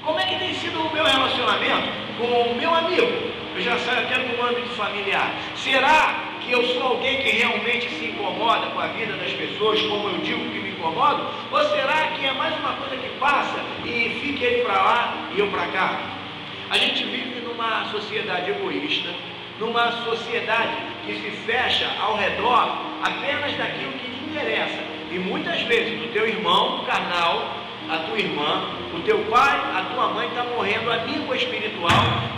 Como é que tem sido o meu relacionamento com o meu amigo? Eu já saio até no âmbito familiar. Será que eu sou alguém que realmente se incomoda com a vida das pessoas, como eu digo que me incomodo? Ou será que é mais uma coisa que passa e fica ele para lá e eu para cá? A gente vive numa sociedade egoísta, numa sociedade que se fecha ao redor apenas daquilo que lhe interessa. E muitas vezes o teu irmão carnal, a tua irmã, o teu pai, a tua mãe está morrendo a língua espiritual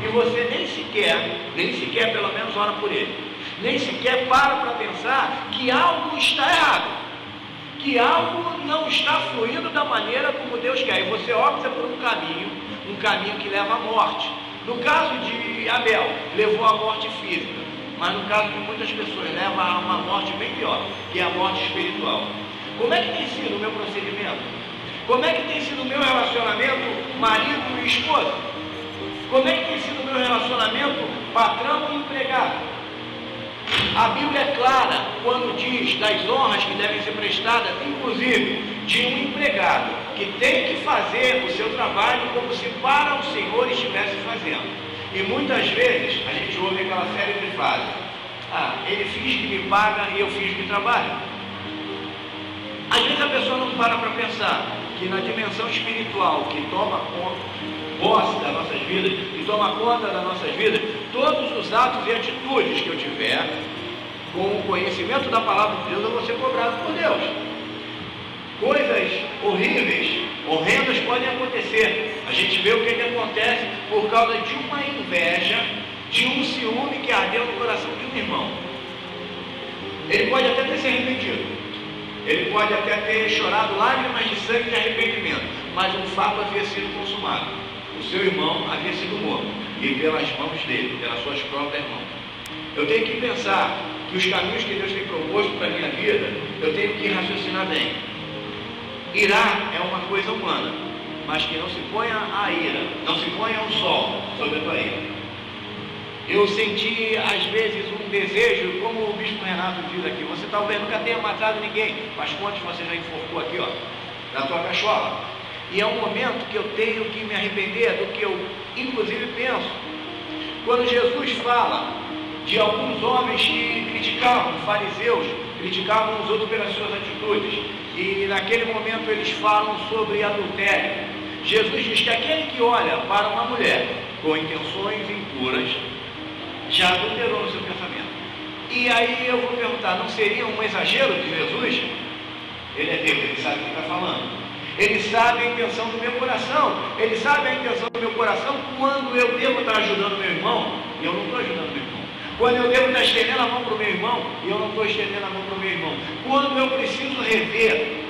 e você nem sequer pelo menos ora por ele, nem sequer para pensar que algo está errado, que algo não está fluindo da maneira como Deus quer, e você opta por um caminho que leva à morte. No caso de Abel, levou à morte física, mas no caso de muitas pessoas, leva a uma morte bem pior, que é a morte espiritual. Como é que tem sido o meu procedimento? Como é que tem sido o meu relacionamento marido e esposa? Como é que tem sido o meu relacionamento patrão e empregado? A Bíblia é clara quando diz das honras que devem ser prestadas, inclusive de um empregado, que tem que fazer o seu trabalho como se para o Senhor estivesse fazendo. E muitas vezes a gente ouve aquela série de frases: ele finge que me paga e eu finjo que trabalho. Às vezes a pessoa não para pensar que na dimensão espiritual que toma posse das nossas vidas, que toma conta das nossas vidas, todos os atos e atitudes que eu tiver, com o conhecimento da palavra de Deus, eu vou ser cobrado por Deus. Coisas horríveis, horrendas podem acontecer. A gente vê o que acontece por causa de uma inveja, de um ciúme que ardeu no coração de um irmão. Ele pode até ter se arrependido, ele pode até ter chorado lágrimas de sangue de arrependimento, mas um fato havia sido consumado. O seu irmão havia sido morto, e pelas mãos dele, pelas suas próprias mãos. Eu tenho que pensar que os caminhos que Deus tem proposto para a minha vida, eu tenho que raciocinar bem. Irar é uma coisa humana, mas que não se ponha a ira, não se ponha um sol sobre a tua ira. Eu senti às vezes um desejo, como o bispo Renato diz aqui: você talvez nunca tenha matado ninguém, mas quantos você já enforcou aqui, na tua cachola? E é um momento que eu tenho que me arrepender do que eu inclusive penso. Quando Jesus fala de alguns homens que criticavam, fariseus, criticavam os outros pelas suas atitudes, e naquele momento eles falam sobre adultério. Jesus diz que aquele que olha para uma mulher com intenções impuras já adulterou no seu pensamento. E aí eu vou perguntar: não seria um exagero de Jesus? Ele é Deus, ele sabe o que está falando. Ele sabe a intenção do meu coração. Ele sabe a intenção do meu coração quando eu devo estar ajudando meu irmão e eu não estou ajudando meu irmão. Quando eu devo estar estendendo a mão para o meu irmão e eu não estou estendendo a mão para o meu irmão. Quando eu preciso rever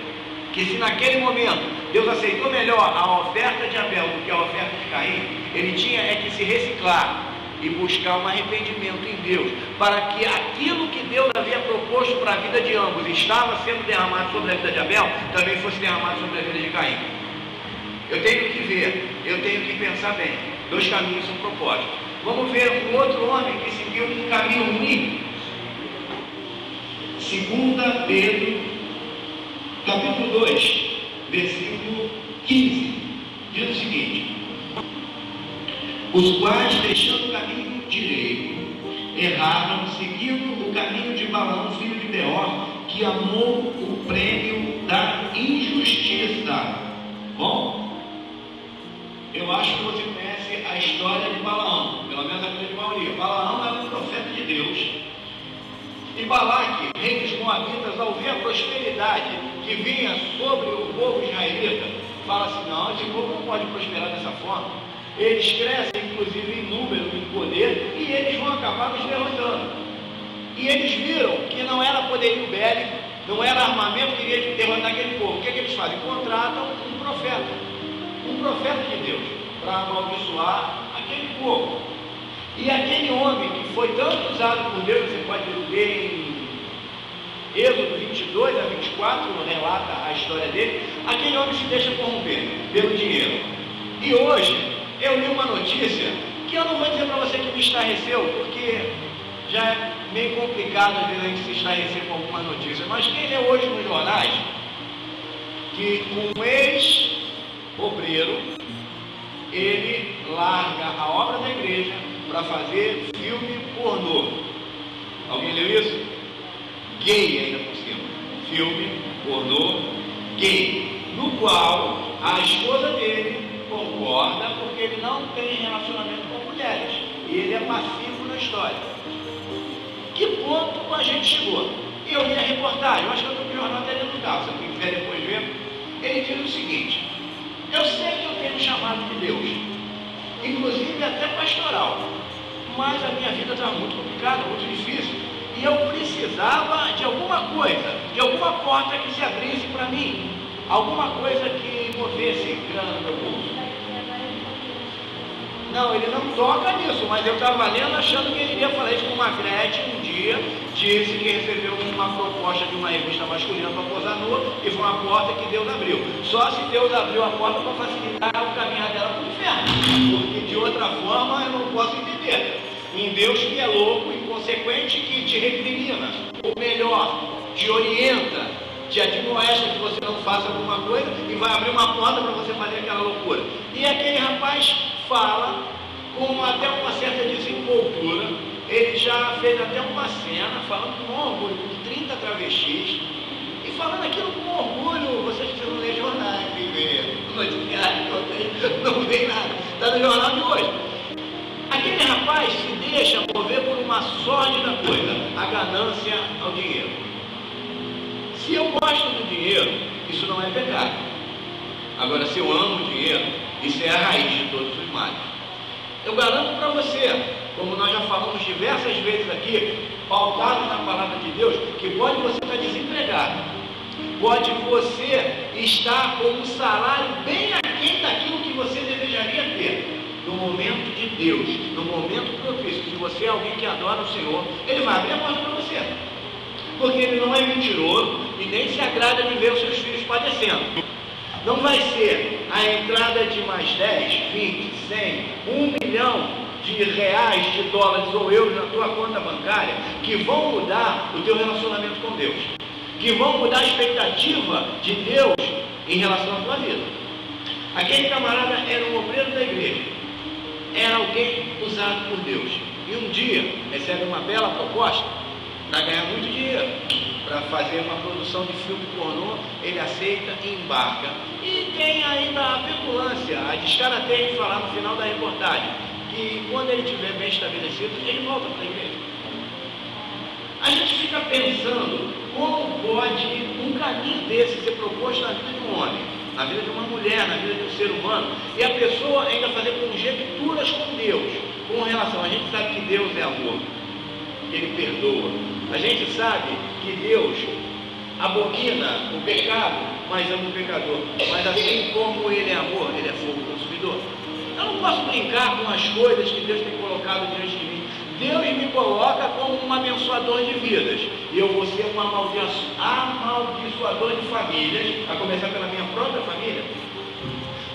que se naquele momento Deus aceitou melhor a oferta de Abel do que a oferta de Caim, ele tinha que se reciclar e buscar um arrependimento em Deus, para que aquilo que Deus havia proposto para a vida de ambos estava sendo derramado sobre a vida de Abel, também fosse derramado sobre a vida de Caim. Eu tenho que ver, eu tenho que pensar bem. Dois caminhos são propostos. Vamos ver um outro homem que seguiu um caminho ruim. 2 Pedro, capítulo 2, versículo 15, diz o seguinte: os quais, deixando o caminho direito, erraram, seguindo o caminho de Balaão, filho de Beor, que amou o prêmio da injustiça. Bom, eu acho que você conhece a história de Balaão, pelo menos a grande maioria. Balaão era um profeta de Deus. E Balaque, rei dos Moabitas, ao ver a prosperidade que vinha sobre o povo israelita, fala assim: não, esse povo não pode prosperar dessa forma. Eles crescem, inclusive, em número, em poder, e eles vão acabar nos derrotando. E eles viram que não era poderio bélico, não era armamento que iria derrotar aquele povo. O que eles fazem? Contratam um profeta de Deus, para amaldiçoar aquele povo. E aquele homem que foi tanto usado por Deus, você pode ler em Êxodo 22 a 24, relata a história dele. Aquele homem se deixa corromper pelo dinheiro. E hoje eu li uma notícia que eu não vou dizer para você que me estarreceu, porque já é meio complicado às vezes a gente se estarrecer com alguma notícia, mas quem lê hoje nos jornais que um ex-obreiro ele larga a obra da igreja para fazer filme pornô. Alguém leu isso? Gay ainda por cima. Filme pornô gay, no qual a esposa dele concorda porque ele não tem relacionamento com mulheres e ele é passivo na história. Que ponto a gente chegou? Eu li a reportagem, eu acho que eu estou com o jornal até dentro do carro, se alguém quiser depois ver. Ele diz o seguinte: eu sei que eu tenho um chamado de Deus, inclusive até pastoral, mas a minha vida estava muito complicada, muito difícil, e eu precisava de alguma coisa, de alguma porta que se abrisse para mim, alguma coisa que movesse grana no meu bolso. Não, ele não toca nisso, mas eu estava lendo achando que ele iria falar isso com uma Gretchen um dia, disse que recebeu uma proposta de uma revista masculina para posar nua, e foi uma porta que Deus abriu. Só se Deus abriu a porta para facilitar o caminhar dela para o inferno, porque de outra forma eu não posso entender. Um Deus que é louco, inconsequente, que te recrimina, ou melhor, te orienta, te admoesta que você não faça alguma coisa e vai abrir uma porta para você fazer aquela loucura. E aquele rapaz fala com até uma certa desenvoltura, ele já fez até uma cena falando com orgulho, com 30 travestis, e falando aquilo com orgulho. Vocês que não lê jornais, não vê nada, está no jornal de hoje. Aquele rapaz se deixa mover por uma sórdida coisa, a ganância ao dinheiro. Se eu gosto do dinheiro, isso não é pecado. Agora, se eu amo o dinheiro, isso é a raiz de todos os males. Eu garanto para você, como nós já falamos diversas vezes aqui, pautado na palavra de Deus, que pode você estar desempregado, pode você estar com um salário bem aquém daquilo que você desejaria ter. No momento de Deus, no momento propício, se você é alguém que adora o Senhor, Ele vai abrir a porta para você. Porque Ele não é mentiroso e nem se agrada de ver os seus filhos padecendo. Não vai ser a entrada de mais 10, 20, 100, 1 milhão de reais, de dólares ou euros na tua conta bancária que vão mudar o teu relacionamento com Deus, que vão mudar a expectativa de Deus em relação à tua vida. Aquele camarada era um obreiro da igreja, era alguém usado por Deus, e um dia recebe uma bela proposta para ganhar muito dinheiro, para fazer uma produção de filme pornô. Ele aceita e embarca. E tem ainda a petulância, a descarateia de falar no final da reportagem, que quando ele estiver bem estabelecido, ele volta para a igreja. A gente fica pensando como pode um caminho desse ser proposto na vida de um homem, na vida de uma mulher, na vida de um ser humano, e a pessoa ainda fazer conjecturas com Deus, com relação. A gente sabe que Deus é amor, que Ele perdoa. A gente sabe que Deus abomina o pecado, mas ama o pecador. Mas assim como Ele é amor, Ele é fogo consumidor. Eu não posso brincar com as coisas que Deus tem colocado diante de mim. Deus me coloca como um abençoador de vidas, e eu vou ser um amaldiçoador de famílias, a começar pela minha própria família,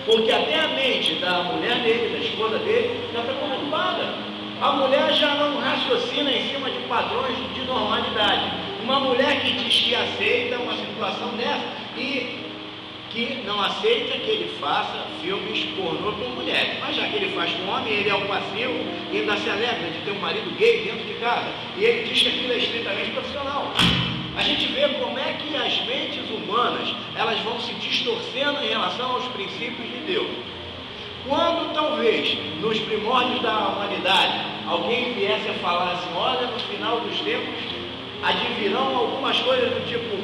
porque até a mente da mulher dele, da esposa dele, já está conturbada. A mulher já não raciocina em cima de padrões de normalidade. Uma mulher que diz que aceita uma situação dessa e que não aceita que ele faça filmes pornô com mulheres. Mas já que ele faz com homem, ele é o passivo e ainda se alegra de ter um marido gay dentro de casa. E ele diz que aquilo é estritamente profissional. A gente vê como é que as mentes humanas, elas vão se distorcendo em relação aos princípios de Deus. Quando talvez nos primórdios da humanidade alguém viesse a falar assim: olha, no final dos tempos advirão algumas coisas do tipo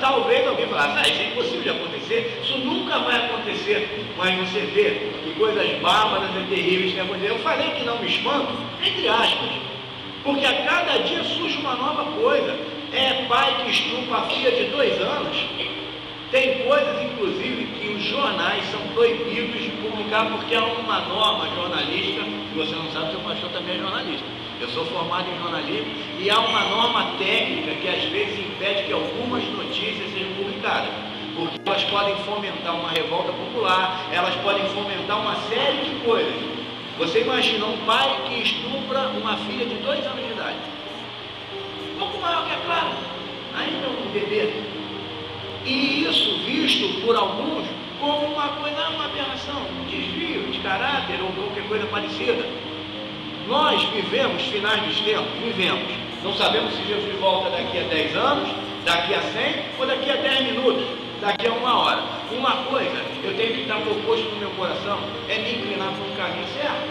talvez alguém falasse: isso é impossível de acontecer, isso nunca vai acontecer. Mas você vê que coisas bárbaras e terríveis que acontecem. Eu falei que não me espanto, entre aspas, porque a cada dia surge uma nova coisa. É pai que estupra a filha de 2 anos. Tem coisas, inclusive, que os jornais são proibidos de publicar porque há uma norma jornalística, que você não sabe, seu pastor também é jornalista. Eu sou formado em jornalismo e há uma norma técnica que às vezes impede que algumas notícias sejam publicadas, porque elas podem fomentar uma revolta popular, elas podem fomentar uma série de coisas. Você imagina um pai que estupra uma filha de 2 anos de idade, um pouco maior que a Clara, ainda um bebê. E isso visto por alguns como uma coisa, uma aberração, um desvio de caráter ou qualquer coisa parecida. Nós vivemos finais dos tempos, vivemos. Não sabemos se Jesus volta daqui a 10 anos, daqui a 100 ou daqui a 10 minutos, daqui a 1 hora. Uma coisa eu tenho que estar proposto no meu coração é me inclinar para um caminho certo.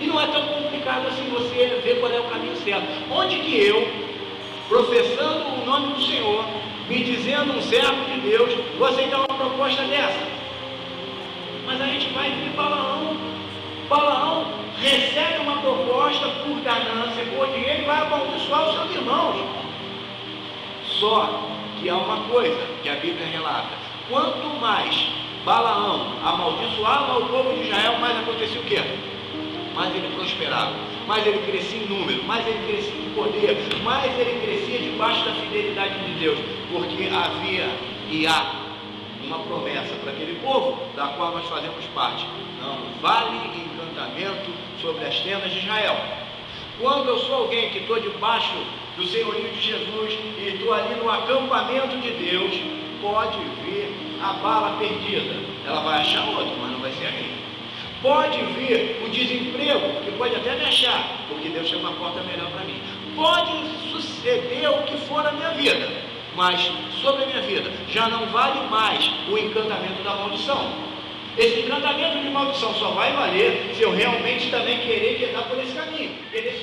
E não é tão complicado assim você ver qual é o caminho certo. Onde que eu, professando o nome do Senhor, me dizendo um servo de Deus, vou aceitar uma proposta dessa? Mas a gente vai ver Balaão. Balaão recebe uma proposta por ganância, por dinheiro, e vai amaldiçoar os seus irmãos. Só que há uma coisa que a Bíblia relata: quanto mais Balaão amaldiçoava o povo de Israel, mais acontecia o quê? Mais ele prosperava, mais ele crescia em número, mais ele crescia em poder, mais ele crescia debaixo da fidelidade de Deus, porque havia e há uma promessa para aquele povo, da qual nós fazemos parte: não vale encantamento sobre as tendas de Israel. Quando eu sou alguém que estou debaixo do senhorio de Jesus e estou ali no acampamento de Deus, pode vir a bala perdida, ela vai achar outro, mas não vai ser a minha. Pode vir o desemprego, que pode até me achar, porque Deus tem uma porta melhor para mim. Pode suceder o que for na minha vida, mas sobre a minha vida já não vale mais o encantamento da maldição. Esse encantamento de maldição só vai valer se eu realmente também querer andar por esse caminho, querer